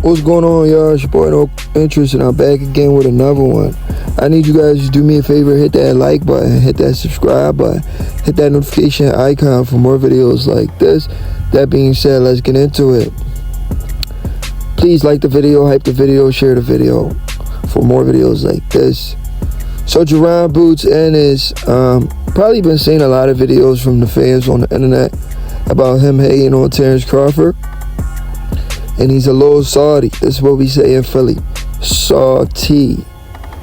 What's going on, y'all? It's your boy No Interest, and I'm back again with another one. I need you guys to do me a favor, hit that like button, hit that subscribe button, hit that notification icon for more videos like this. That being said, let's get into it. Please like the video, hype the video, share the video for more videos like this. So Jaron Ennis, probably been seeing a lot of videos from the fans on the internet about him hating on Terence Crawford. And he's a little salty. That's what we say in Philly. Salty.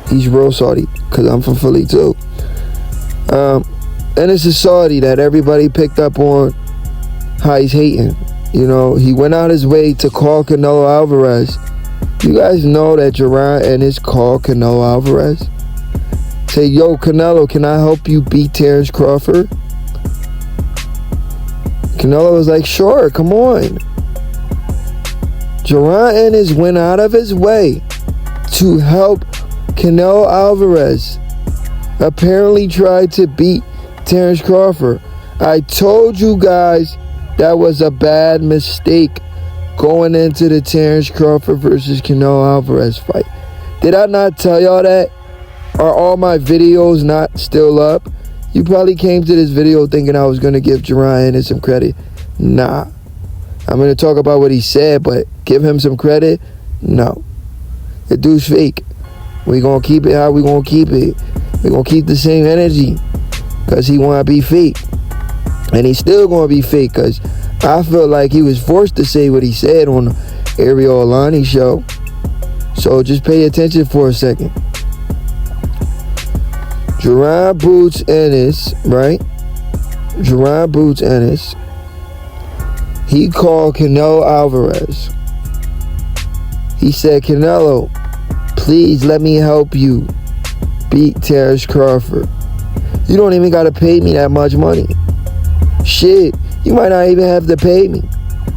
He's real salty, because I'm from Philly too. Ennis is salty that everybody picked up on how he's hating. You know, he went out his way to call Canelo Alvarez. You guys know that Jaron Ennis called Canelo Alvarez? Say, yo, Canelo, can I help you beat Terence Crawford? Canelo was like, sure, come on. Jaron Ennis went out of his way to help Canelo Alvarez. Apparently tried to beat Terence Crawford. I told you guys that was a bad mistake going into the Terence Crawford versus Canelo Alvarez fight. Did I not tell y'all that? Are all my videos not still up? You probably came to this video thinking I was going to give Jaron Ennis some credit. Nah. I'm going to talk about what he said, but give him some credit? No. The dude's fake. We going to keep it how we going to keep it. We going to keep the same energy because he want to be fake. And he's still going to be fake because I feel like he was forced to say what he said on the Ariel Alani show. So just pay attention for a second. Jaron Ennis, right? Jaron Ennis. He called Canelo Alvarez. He said, Canelo, please let me help you beat Terence Crawford. You don't even got to pay me that much money. Shit, you might not even have to pay me.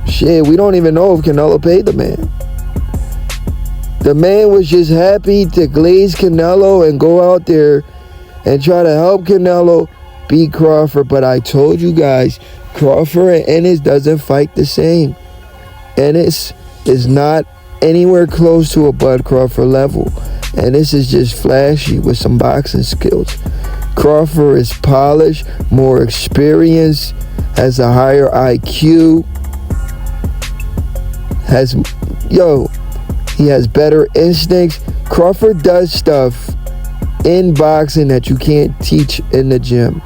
Shit, we don't even know if Canelo paid the man. The man was just happy to glaze Canelo and go out there and try to help Canelo beat Crawford. But I told you guys, Crawford and Ennis doesn't fight the same. Ennis is not anywhere close to a Bud Crawford level. Ennis is just flashy with some boxing skills. Crawford is polished, more experienced, has a higher IQ, he has better instincts. Crawford does stuff in boxing that you can't teach in the gym.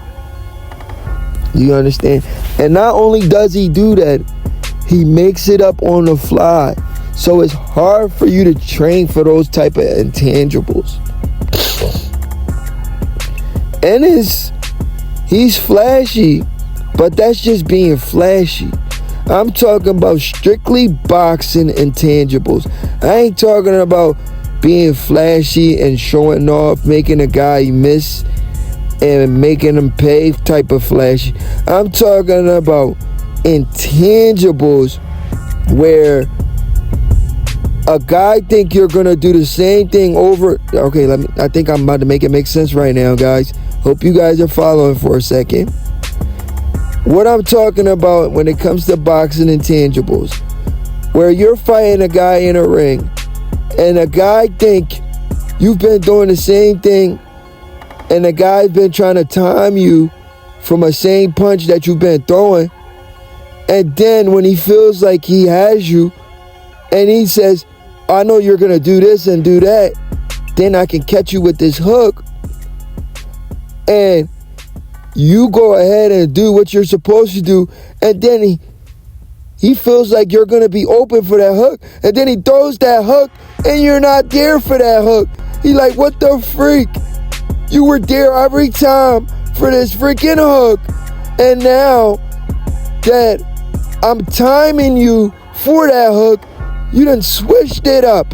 You understand? And not only does he do that, he makes it up on the fly. So it's hard for you to train for those type of intangibles. Ennis, he's flashy, but that's just being flashy. I'm talking about strictly boxing intangibles. I ain't talking about being flashy and showing off, making a guy miss and making him pay type of flashy. I'm talking about intangibles where a guy think you're gonna do the same thing over. Okay, I think I'm about to make it make sense right now, guys. Hope you guys are following for a second. What I'm talking about when it comes to boxing intangibles, where you're fighting a guy in a ring and a guy think you've been doing the same thing and the guy's been trying to time you from a same punch that you've been throwing, and then when he feels like he has you and he says, I know you're gonna do this and do that, then I can catch you with this hook, and you go ahead and do what you're supposed to do, and then he feels like you're gonna be open for that hook, and then he throws that hook and you're not there for that hook. He like, what the freak? You were there every time for this freaking hook, and now that I'm timing you for that hook, you done switched it up.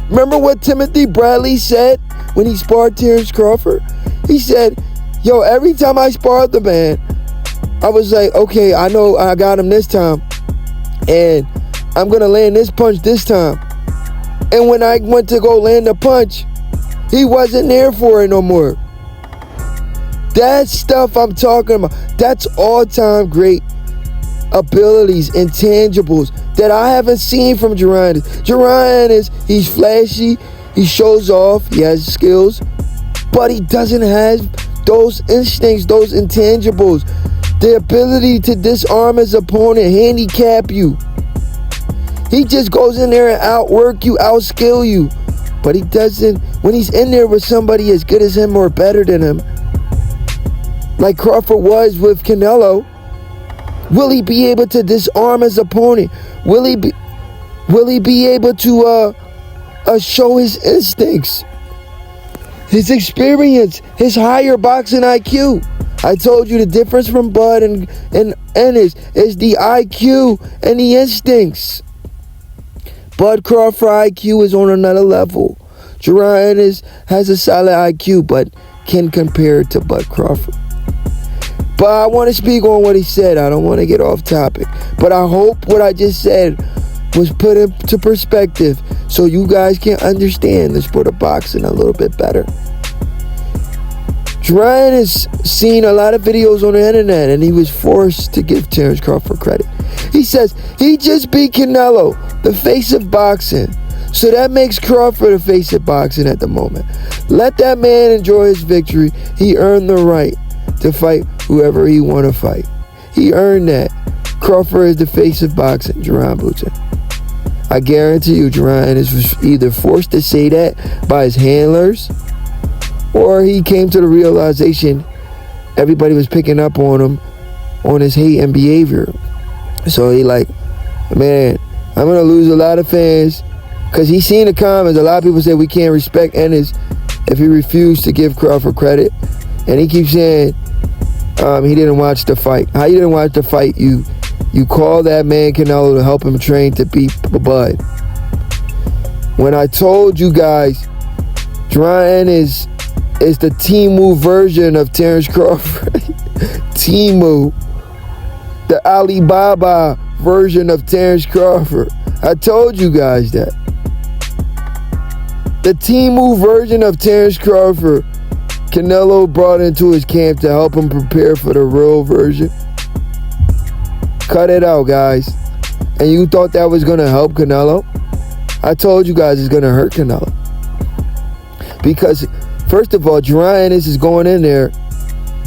Remember what Timothy Bradley said when he sparred Terence Crawford? He said, yo, every time I sparred the man, I was like, okay, I know I got him this time, and I'm going to land this punch this time. And when I went to go land the punch, he wasn't there for it no more. That stuff I'm talking about, that's all-time great abilities, intangibles that I haven't seen from Jaron Ennis. Jaron Ennis, he's flashy, he shows off, he has skills, but he doesn't have those instincts, those intangibles, the ability to disarm his opponent, handicap you. He just goes in there and outwork you, outskill you. But he doesn't, when he's in there with somebody as good as him or better than him, like Crawford was with Canelo, will he be able to disarm his opponent? Will he be able to show his instincts, his experience, his higher boxing IQ? I told you the difference from Bud and Ennis is the IQ and the instincts. Bud Crawford IQ is on another level. Jaron Ennis has a solid IQ, but can compare it to Bud Crawford. But I want to speak on what he said. I don't want to get off topic. But I hope what I just said was put into perspective so you guys can understand the sport of boxing a little bit better. Jaron has seen a lot of videos on the internet, and he was forced to give Terence Crawford credit. He says he just beat Canelo, the face of boxing. So that makes Crawford the face of boxing at the moment. Let that man enjoy his victory. He earned the right to fight whoever he want to fight. He earned that. Crawford is the face of boxing, Jaron Bluton. I guarantee you Jaron Ennis was either forced to say that by his handlers, or he came to the realization everybody was picking up on him, on his hate and behavior. So he like, man, I'm going to lose a lot of fans. Because he's seen the comments. A lot of people say we can't respect Ennis if he refused to give Crawford credit. And he keeps saying he didn't watch the fight. How you didn't watch the fight? You call that man Canelo to help him train to beat Bud. When I told you guys, Jaron Ennis is the Timu version of Terence Crawford. Timu. The Alibaba version of Terence Crawford. I told you guys that. The Timu version of Terence Crawford, Canelo brought into his camp to help him prepare for the real version. Cut it out, guys. And you thought that was going to help Canelo? I told you guys it's going to hurt Canelo. Because, first of all, Jaron Ennis is going in there.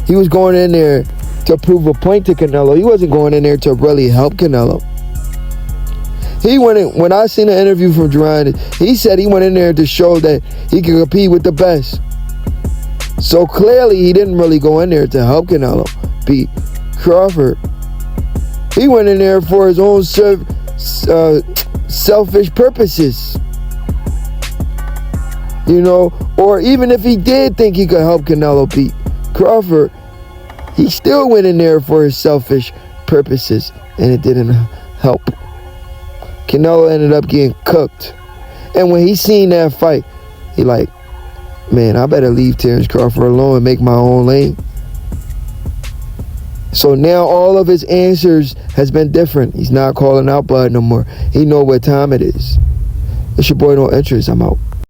He was going in there to prove a point to Canelo. He wasn't going in there to really help Canelo. He went in, when I seen an interview from Jaron, he said he went in there to show that he could compete with the best. So clearly he didn't really go in there to help Canelo beat Crawford. He went in there for his own selfish purposes. You know, or even if he did think he could help Canelo beat Crawford, he still went in there for his selfish purposes, and it didn't help. Canelo ended up getting cooked. And when he seen that fight, he like, man, I better leave Terence Crawford alone and make my own lane. So now all of his answers has been different. He's not calling out Bud no more. He know what time it is. It's your boy No Interest. I'm out.